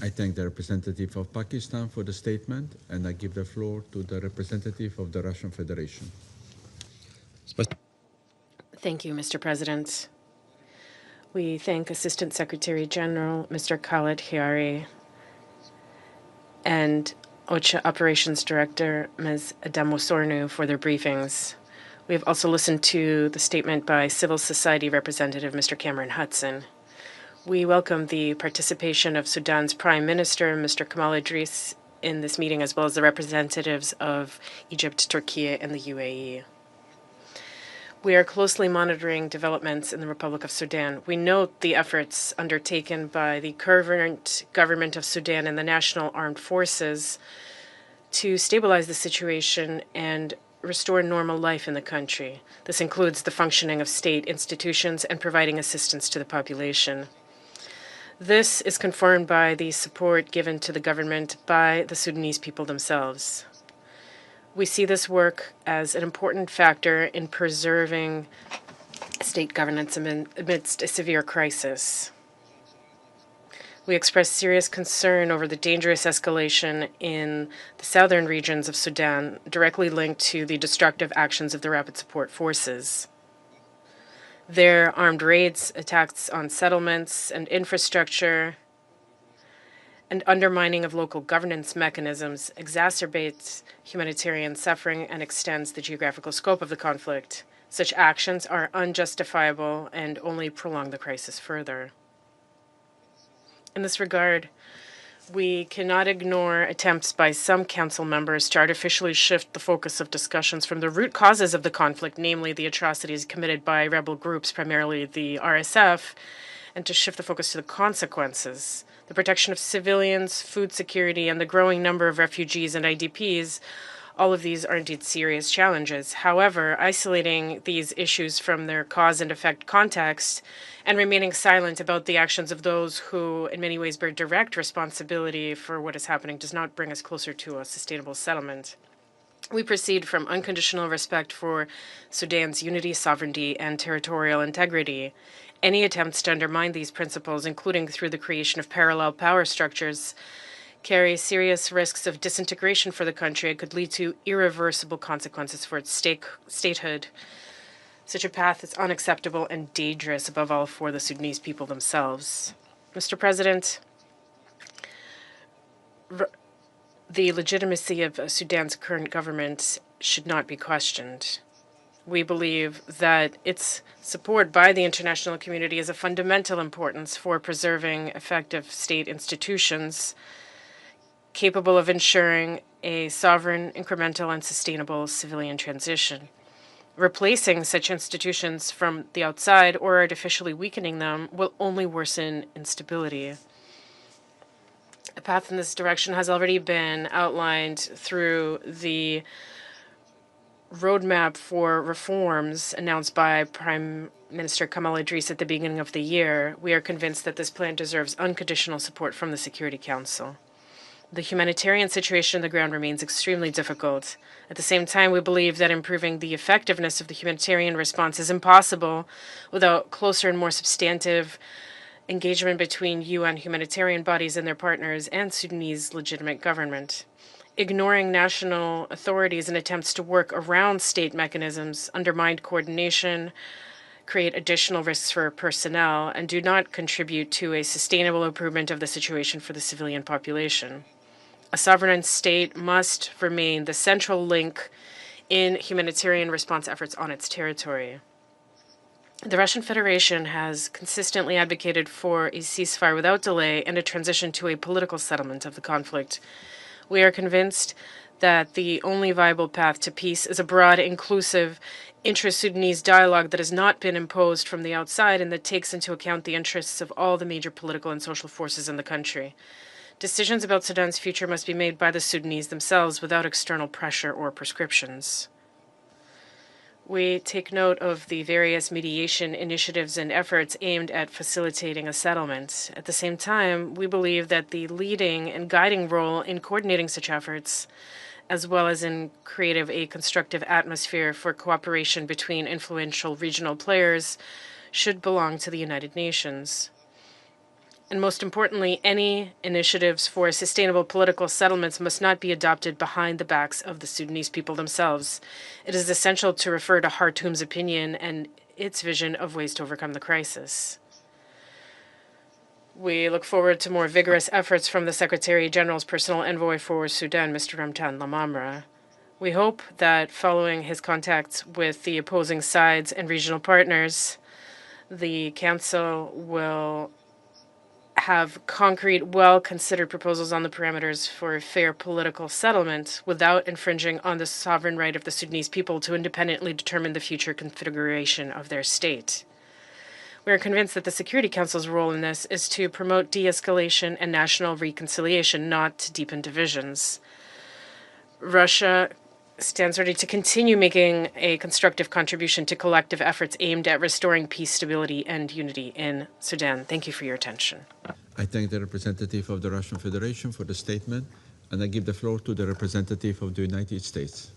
I thank the representative of Pakistan for the statement, and I give the floor to the representative of the Russian Federation. Thank you, Mr. President. We thank Assistant Secretary General Mr. Khaled Hiari and OCHA Operations Director Ms. Adamo Sornu for their briefings. We have also listened to the statement by civil society representative Mr. Cameron Hudson. We welcome the participation of Sudan's Prime Minister, Mr. Kamal Idris, in this meeting, as well as the representatives of Egypt, Turkey, and the UAE. We are closely monitoring developments in the Republic of Sudan. We note the efforts undertaken by the current government of Sudan and the National Armed Forces to stabilize the situation and restore normal life in the country. This includes the functioning of state institutions and providing assistance to the population. This is confirmed by the support given to the government by the Sudanese people themselves. We see this work as an important factor in preserving state governance amidst a severe crisis. We express serious concern over the dangerous escalation in the southern regions of Sudan, directly linked to the destructive actions of the Rapid Support Forces. Their armed raids, attacks on settlements and infrastructure, and undermining of local governance mechanisms exacerbates humanitarian suffering and extends the geographical scope of the conflict. Such actions are unjustifiable and only prolong the crisis further. In this regard, we cannot ignore attempts by some council members to artificially shift the focus of discussions from the root causes of the conflict, namely the atrocities committed by rebel groups, primarily the RSF, and to shift the focus to the consequences. The protection of civilians, food security, and the growing number of refugees and IDPs, all of these are indeed serious challenges. However, isolating these issues from their cause and effect context and remaining silent about the actions of those who in many ways bear direct responsibility for what is happening does not bring us closer to a sustainable settlement. We proceed from unconditional respect for Sudan's unity, sovereignty, and territorial integrity. Any attempts to undermine these principles, including through the creation of parallel power structures, carry serious risks of disintegration for the country and could lead to irreversible consequences for its statehood. Such a path is unacceptable and dangerous, above all, for the Sudanese people themselves. Mr. President, the legitimacy of Sudan's current government should not be questioned. We believe that its support by the international community is of fundamental importance for preserving effective state institutions capable of ensuring a sovereign, incremental, and sustainable civilian transition. Replacing such institutions from the outside or artificially weakening them will only worsen instability. A path in this direction has already been outlined through the roadmap for reforms announced by Prime Minister Kamal Idris at the beginning of the year. We are convinced that this plan deserves unconditional support from the Security Council. The humanitarian situation on the ground remains extremely difficult. At the same time, we believe that improving the effectiveness of the humanitarian response is impossible without closer and more substantive engagement between UN humanitarian bodies and their partners and Sudanese legitimate government. Ignoring national authorities and attempts to work around state mechanisms undermine coordination, create additional risks for personnel, and do not contribute to a sustainable improvement of the situation for the civilian population. A sovereign state must remain the central link in humanitarian response efforts on its territory. The Russian Federation has consistently advocated for a ceasefire without delay and a transition to a political settlement of the conflict. We are convinced that the only viable path to peace is a broad, inclusive, intra-Sudanese dialogue that has not been imposed from the outside and that takes into account the interests of all the major political and social forces in the country. Decisions about Sudan's future must be made by the Sudanese themselves without external pressure or prescriptions. We take note of the various mediation initiatives and efforts aimed at facilitating a settlement. At the same time, we believe that the leading and guiding role in coordinating such efforts, as well as in creating a constructive atmosphere for cooperation between influential regional players, should belong to the United Nations. And most importantly, any initiatives for sustainable political settlements must not be adopted behind the backs of the Sudanese people themselves. It is essential to refer to Khartoum's opinion and its vision of ways to overcome the crisis. We look forward to more vigorous efforts from the Secretary General's personal envoy for Sudan, Mr. Ramtan Lamamra. We hope that following his contacts with the opposing sides and regional partners, the Council will have concrete, well-considered proposals on the parameters for a fair political settlement without infringing on the sovereign right of the Sudanese people to independently determine the future configuration of their state. We are convinced that the Security Council's role in this is to promote de-escalation and national reconciliation, not to deepen divisions. Russia stands ready to continue making a constructive contribution to collective efforts aimed at restoring peace, stability, and unity in Sudan. Thank you for your attention. I thank the representative of the Russian Federation for the statement, and I give the floor to the representative of the United States.